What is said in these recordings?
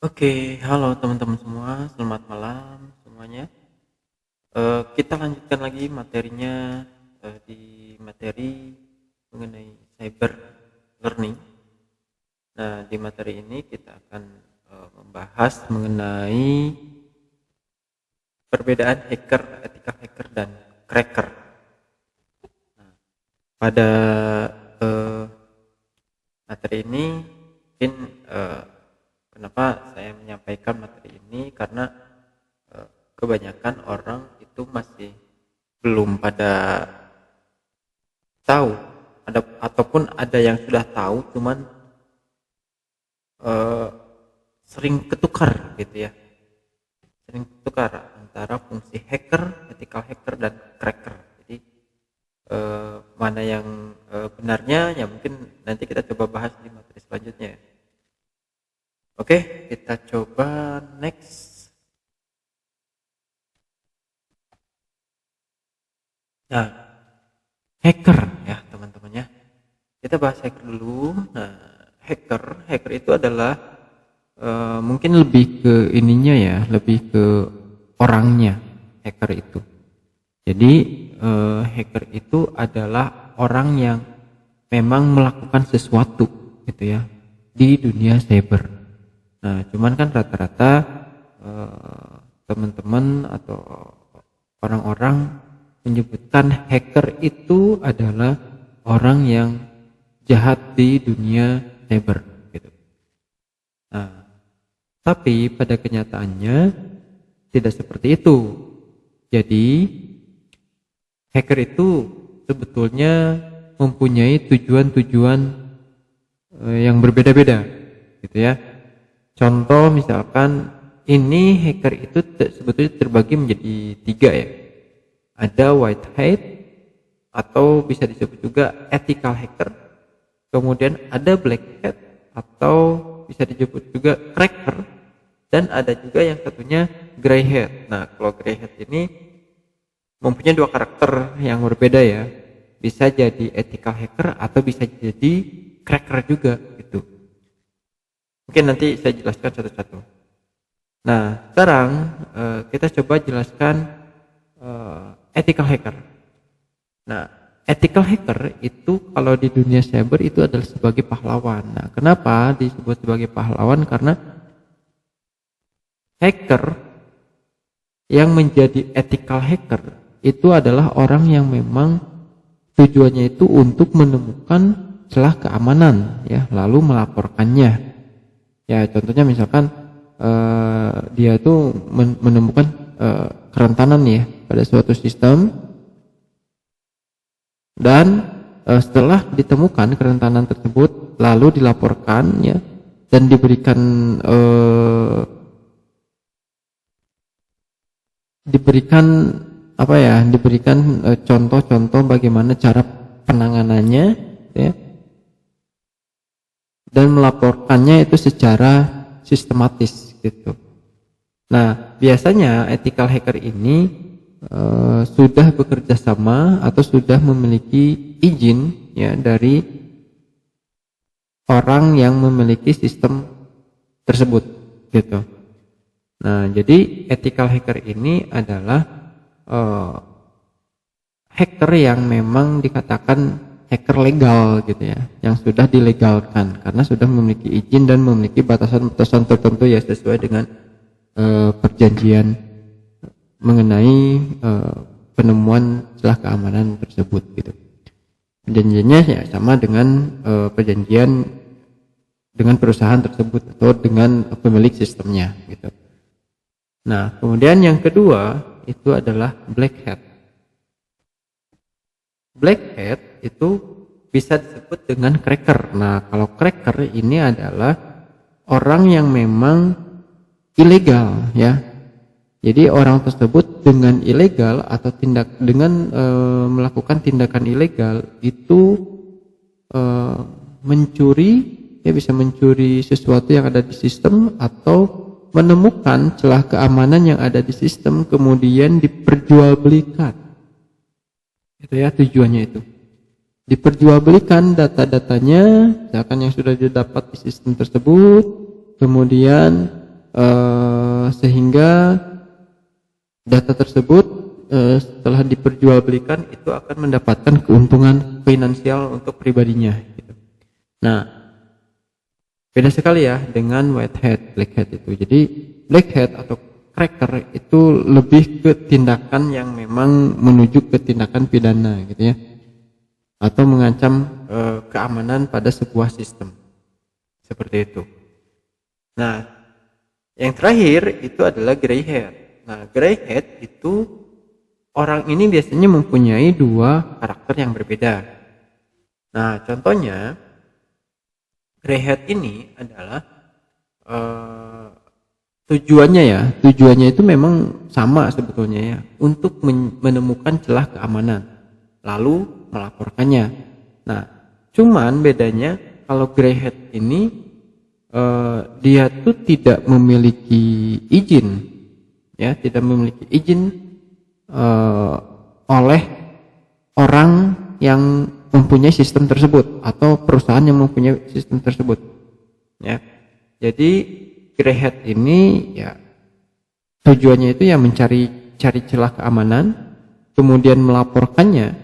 Oke, halo teman-teman semua, selamat malam semuanya. Kita lanjutkan lagi materinya di materi mengenai cyber learning. Nah, di materi ini kita akan membahas mengenai perbedaan hacker, ethical hacker dan cracker. Nah, pada eh, materi ini mungkin kenapa saya menyampaikan materi ini karena kebanyakan orang itu masih belum pada tahu ataupun ada yang sudah tahu cuman eh, sering ketukar gitu ya, sering ketukar antara fungsi hacker, ethical hacker dan cracker. Jadi mana yang benarnya ya mungkin nanti kita coba bahas di materi selanjutnya. Oke, kita coba next. Nah, hacker ya teman-teman ya. Kita bahas hacker dulu. Nah, hacker itu adalah mungkin lebih ke ininya ya, lebih ke orangnya hacker itu. Jadi hacker itu adalah orang yang memang melakukan sesuatu gitu ya di dunia cyber. Nah, cuman kan rata-rata teman-teman atau orang-orang menyebutkan hacker itu adalah orang yang jahat di dunia cyber gitu. Nah, tapi pada kenyataannya tidak seperti itu. Jadi hacker itu sebetulnya mempunyai tujuan-tujuan yang berbeda-beda gitu ya. Contoh misalkan ini hacker itu sebetulnya terbagi menjadi 3 ya. Ada white hat atau bisa disebut juga ethical hacker. Kemudian ada black hat atau bisa disebut juga cracker, dan ada juga yang satunya gray hat. Nah, kalau gray hat ini mempunyai 2 karakter yang berbeda ya. Bisa jadi ethical hacker atau bisa jadi cracker juga gitu. Mungkin nanti saya jelaskan satu-satu. Nah, sekarang kita coba jelaskan ethical hacker. Nah, ethical hacker itu kalau di dunia cyber itu adalah sebagai pahlawan. Nah, kenapa disebut sebagai pahlawan? Karena hacker yang menjadi ethical hacker itu adalah orang yang memang tujuannya itu untuk menemukan celah keamanan ya, lalu melaporkannya. Ya, contohnya misalkan dia tuh menemukan kerentanan ya pada suatu sistem, dan setelah ditemukan kerentanan tersebut lalu dilaporkan ya, dan diberikan contoh-contoh bagaimana cara penanganannya ya, dan melaporkannya itu secara sistematis gitu. Nah, biasanya ethical hacker ini sudah bekerja sama atau sudah memiliki izin ya dari orang yang memiliki sistem tersebut gitu. Nah, jadi ethical hacker ini adalah hacker yang memang dikatakan hacker legal gitu ya, yang sudah dilegalkan karena sudah memiliki izin dan memiliki batasan-batasan tertentu ya sesuai dengan perjanjian mengenai penemuan celah keamanan tersebut gitu. Perjanjiannya ya sama dengan perjanjian dengan perusahaan tersebut atau dengan pemilik sistemnya gitu. Nah, kemudian yang kedua itu adalah black hat. Black hat itu bisa disebut dengan cracker. Nah, kalau cracker ini adalah orang yang memang ilegal ya. Jadi orang tersebut dengan ilegal atau melakukan tindakan ilegal itu mencuri ya, bisa mencuri sesuatu yang ada di sistem atau menemukan celah keamanan yang ada di sistem kemudian diperjualbelikan. Itu ya tujuannya itu. Diperjualbelikan data-datanya, misalkan yang sudah didapat di sistem tersebut, kemudian sehingga data tersebut setelah diperjualbelikan itu akan mendapatkan keuntungan finansial untuk pribadinya gitu. Nah, beda sekali ya dengan white hat, black hat itu. Jadi black hat atau cracker itu lebih ke tindakan yang memang menuju ke tindakan pidana gitu ya, atau mengancam keamanan pada sebuah sistem seperti itu. Nah, yang terakhir itu adalah grey hat. Nah, grey hat itu orang ini biasanya mempunyai dua karakter yang berbeda. Nah, contohnya grey hat ini adalah tujuannya itu memang sama sebetulnya ya, untuk menemukan celah keamanan lalu melaporkannya. Nah, cuman bedanya kalau grey hat ini dia tuh tidak memiliki izin ya, tidak memiliki izin oleh orang yang mempunyai sistem tersebut atau perusahaan yang mempunyai sistem tersebut ya. Jadi grey hat ini ya tujuannya itu ya cari celah keamanan, kemudian melaporkannya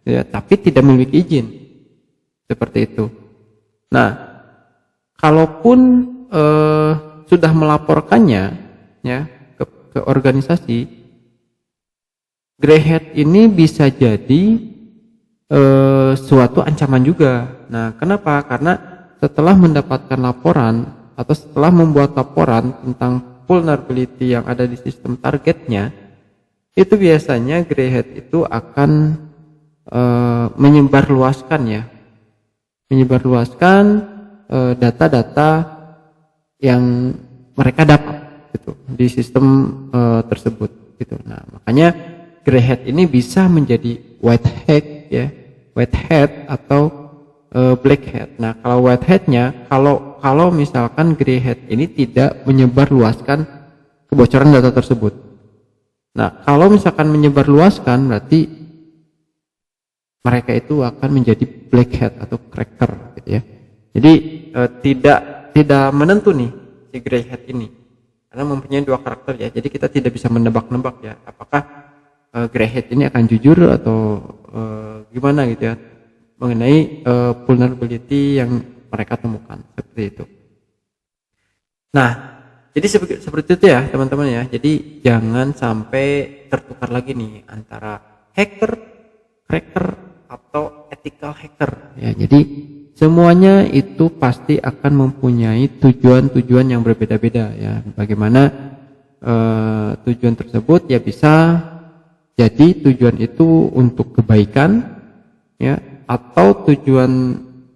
ya, tapi tidak memiliki izin seperti itu. Nah, kalaupun sudah melaporkannya ya ke organisasi, grey hat ini bisa jadi suatu ancaman juga. Nah, kenapa? Karena setelah mendapatkan laporan atau setelah membuat laporan tentang vulnerability yang ada di sistem targetnya, itu biasanya grey hat itu akan menyebarluaskan data-data yang mereka dapat gitu di sistem tersebut gitu. Nah, makanya grey hat ini bisa menjadi white hat atau black hat. Nah, kalau white hatnya, kalau misalkan grey hat ini tidak menyebarluaskan kebocoran data tersebut. Nah, kalau misalkan menyebarluaskan berarti mereka itu akan menjadi black hat atau cracker gitu ya. Jadi tidak menentu nih si grey hat ini karena mempunyai dua karakter ya. Jadi kita tidak bisa menebak-nebak ya apakah grey hat ini akan jujur atau gimana gitu ya mengenai vulnerability yang mereka temukan seperti itu. Nah, jadi seperti itu ya teman-teman ya. Jadi jangan sampai tertukar lagi nih antara hacker, cracker atau ethical hacker ya. Jadi semuanya itu pasti akan mempunyai tujuan-tujuan yang berbeda-beda ya. Bagaimana tujuan tersebut ya bisa jadi tujuan itu untuk kebaikan ya, atau tujuan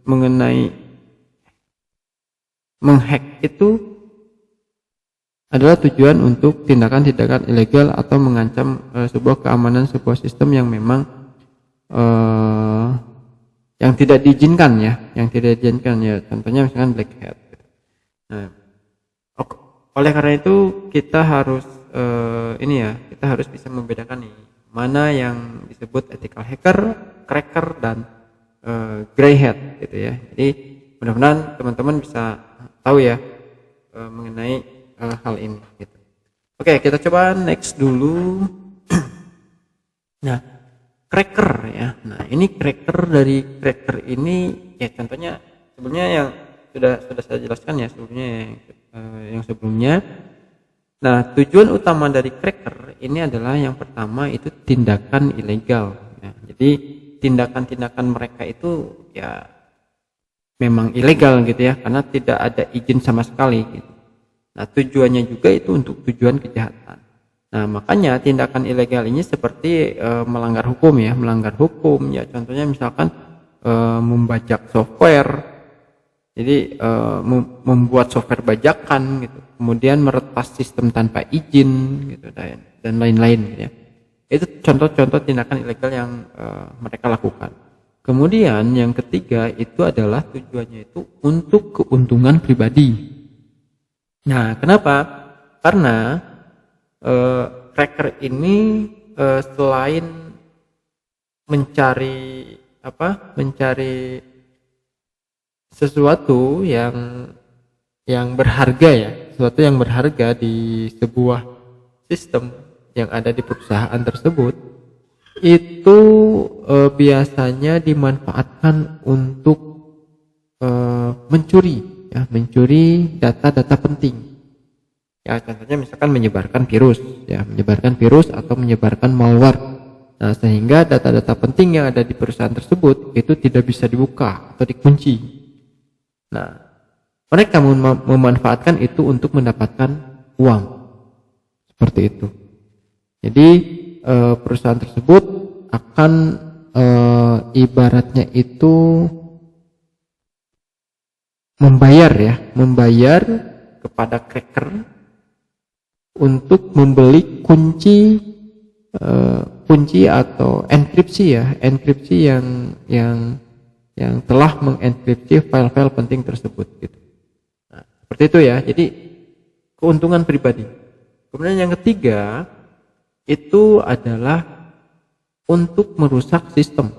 mengenai menghack itu adalah tujuan untuk tindakan-tindakan ilegal atau mengancam sebuah keamanan sebuah sistem yang memang yang tidak diizinkan ya, contohnya misalkan black hat. Nah, oleh karena itu kita harus kita harus bisa membedakan nih mana yang disebut ethical hacker, cracker dan grey hat gitu ya. Jadi mudah-mudahan teman-teman bisa tahu ya mengenai hal ini gitu. Oke, kita coba next dulu. Nah, cracker ya. Nah, ini cracker ini ya contohnya sebelumnya yang sudah saya jelaskan ya sebelumnya. Nah, tujuan utama dari cracker ini adalah yang pertama itu tindakan ilegal ya. Jadi tindakan-tindakan mereka itu ya memang ilegal gitu ya karena tidak ada izin sama sekali gitu. Nah, tujuannya juga itu untuk tujuan kejahatan. Nah, makanya tindakan ilegal ini seperti melanggar hukum ya, contohnya misalkan membajak software. Jadi membuat software bajakan gitu, kemudian meretas sistem tanpa izin gitu dan lain-lain gitu ya. Itu contoh-contoh tindakan ilegal yang mereka lakukan. Kemudian yang ketiga itu adalah tujuannya itu untuk keuntungan pribadi. Nah, kenapa? Karena cracker ini selain mencari sesuatu yang berharga ya, sesuatu yang berharga di sebuah sistem yang ada di perusahaan tersebut, itu biasanya dimanfaatkan untuk mencuri data-data penting. Ya, contohnya misalkan menyebarkan virus atau menyebarkan malware. Nah, sehingga data-data penting yang ada di perusahaan tersebut itu tidak bisa dibuka atau dikunci. Nah, mereka memanfaatkan itu untuk mendapatkan uang. Seperti itu. Jadi perusahaan tersebut akan ibaratnya itu membayar kepada cracker untuk membeli kunci atau enkripsi yang telah mengenkripsi file-file penting tersebut gitu. Nah, seperti itu ya. Jadi keuntungan pribadi. Kemudian yang ketiga itu adalah untuk merusak sistem.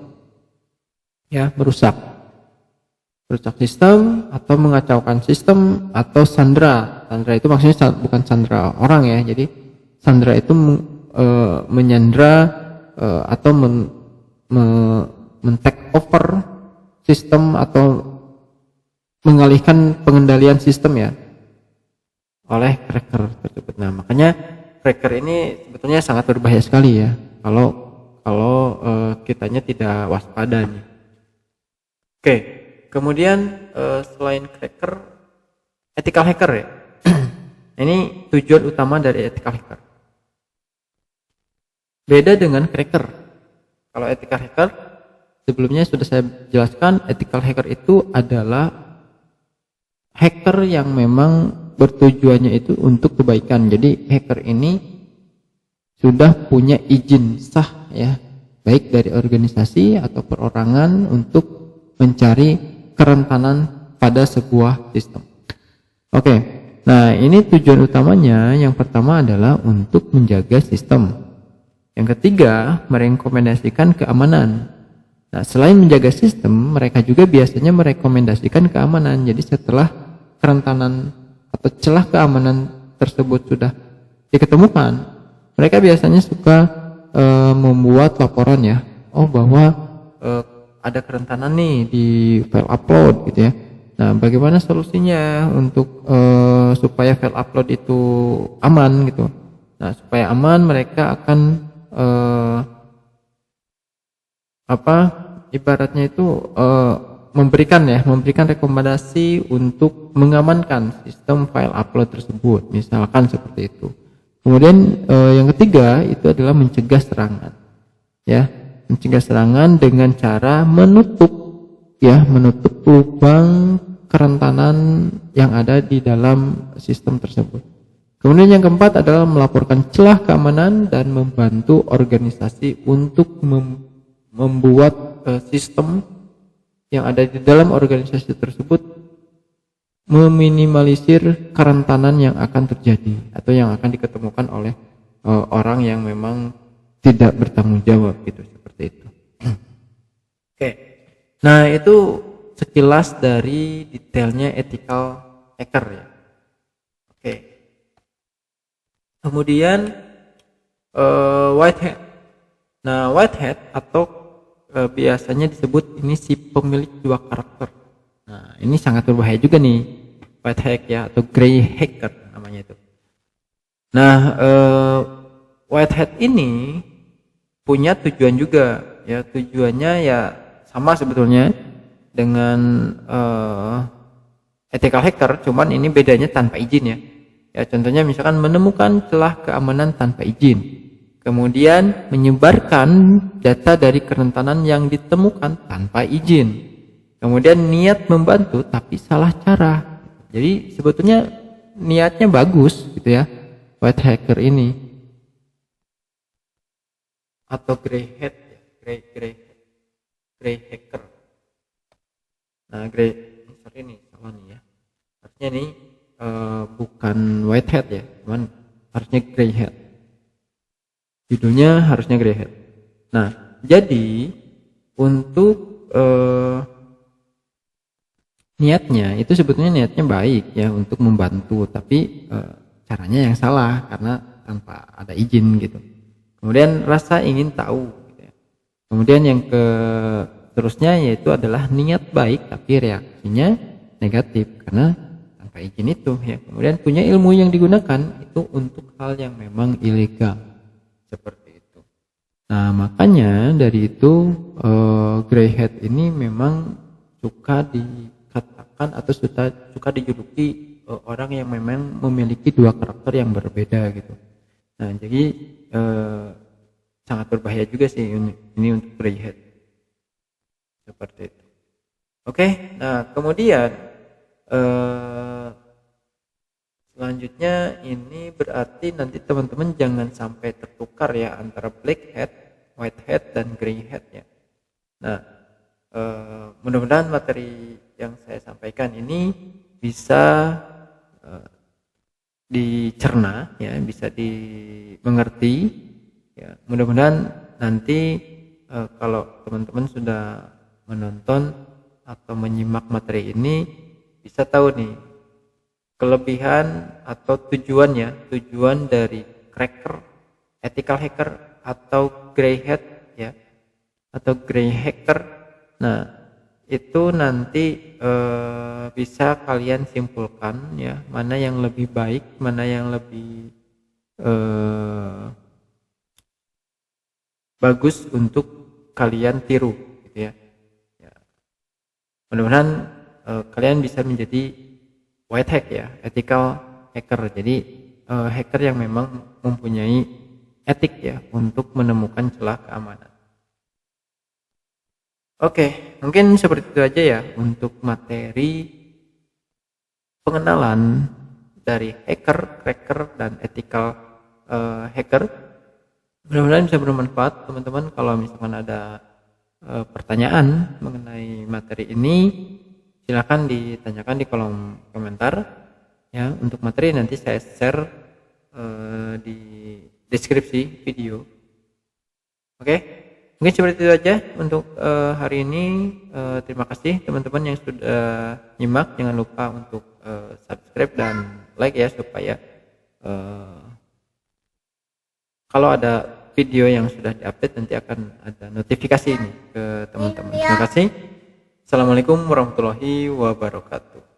Ya, merusak sistem atau mengacaukan sistem atau sandra. Sandra itu maksudnya bukan sandra orang ya. Jadi sandra itu menyandra atau men-take over sistem atau mengalihkan pengendalian sistem ya oleh cracker tersebut. Nah, makanya cracker ini sebetulnya sangat berbahaya sekali ya kalau kitanya tidak waspada nih. Oke. Kemudian selain cracker, ethical hacker ya. Ini tujuan utama dari ethical hacker. Beda dengan cracker. Kalau ethical hacker, sebelumnya sudah saya jelaskan, ethical hacker itu adalah hacker yang memang bertujuannya itu untuk kebaikan. Jadi hacker ini sudah punya izin sah ya, baik dari organisasi atau perorangan untuk mencari kerentanan pada sebuah sistem. Oke, nah ini tujuan utamanya. Yang pertama adalah untuk menjaga sistem. Yang ketiga, merekomendasikan keamanan. Nah, selain menjaga sistem, mereka juga biasanya merekomendasikan keamanan. Jadi setelah kerentanan atau celah keamanan tersebut sudah diketemukan, mereka biasanya suka membuat laporan ya, bahwa ada kerentanan nih di file upload gitu ya. Nah, bagaimana solusinya untuk supaya file upload itu aman gitu. Nah, supaya aman mereka akan ibaratnya itu memberikan rekomendasi untuk mengamankan sistem file upload tersebut, misalkan seperti itu. Kemudian yang ketiga itu adalah mencegah serangan. Ya. Mencegah serangan dengan cara menutup lubang kerentanan yang ada di dalam sistem tersebut. Kemudian yang keempat adalah melaporkan celah keamanan dan membantu organisasi untuk membuat sistem yang ada di dalam organisasi tersebut meminimalisir kerentanan yang akan terjadi atau yang akan diketemukan oleh orang yang memang tidak bertanggung jawab gitu. Seperti itu. Oke. Nah, itu sekilas dari detailnya ethical hacker ya. Oke. Kemudian white hat. Nah, white hat atau biasanya disebut ini si pemilik dua karakter. Nah, ini sangat berbahaya juga nih, white hat ya atau grey hacker namanya itu. Nah, white hat ini punya tujuan juga ya, tujuannya ya sama sebetulnya dengan ethical hacker, cuman ini bedanya tanpa izin ya. Ya, contohnya misalkan menemukan celah keamanan tanpa izin, kemudian menyebarkan data dari kerentanan yang ditemukan tanpa izin, kemudian niat membantu tapi salah cara. Jadi sebetulnya niatnya bagus gitu ya, white hacker ini. Atau grey hat ya, grey hacker. Nah, ini salah nih ya. Artinya ini bukan white hat ya, cuman harusnya grey hat. Judulnya harusnya grey hat. Nah, jadi untuk niatnya itu sebetulnya niatnya baik ya untuk membantu, tapi caranya yang salah karena tanpa ada izin gitu. Kemudian rasa ingin tahu gitu ya. Kemudian yang terusnya yaitu adalah niat baik tapi reaksinya negatif karena tanpa izin itu ya. Kemudian punya ilmu yang digunakan itu untuk hal yang memang ilegal seperti itu. Nah, makanya dari itu grey hat ini memang suka dikatakan atau suka dijuluki orang yang memang memiliki dua karakter yang berbeda gitu. Nah, jadi sangat berbahaya juga sih ini untuk grey hat seperti itu. Oke, nah kemudian selanjutnya ini berarti nanti teman-teman jangan sampai tertukar ya antara black hat, white hat, dan grey hat ya. Nah, mudah-mudahan materi yang saya sampaikan ini bisa dicerna ya, bisa dimengerti ya. Mudah-mudahan nanti kalau teman-teman sudah menonton atau menyimak materi ini bisa tahu nih kelebihan atau tujuan dari cracker, ethical hacker atau grey hat ya, atau grey hacker. Nah, itu nanti bisa kalian simpulkan ya, mana yang lebih baik, mana yang lebih bagus untuk kalian tiru gitu ya. Mudah-mudahan kalian bisa menjadi white hack ya, ethical hacker. Jadi hacker yang memang mempunyai etik ya untuk menemukan celah keamanan. Oke, mungkin seperti itu aja ya untuk materi pengenalan dari hacker, cracker, dan ethical hacker. Mudah-mudahan bisa bermanfaat teman-teman. Kalau misalkan ada pertanyaan mengenai materi ini, silakan ditanyakan di kolom komentar ya. Untuk materi nanti saya share di deskripsi video. Oke, mungkin seperti itu aja untuk hari ini. Terima kasih teman-teman yang sudah nyimak. Jangan lupa untuk subscribe dan like ya, supaya kalau ada video yang sudah diupdate nanti akan ada notifikasi ini ke teman-teman. Terima kasih. Assalamualaikum warahmatullahi wabarakatuh.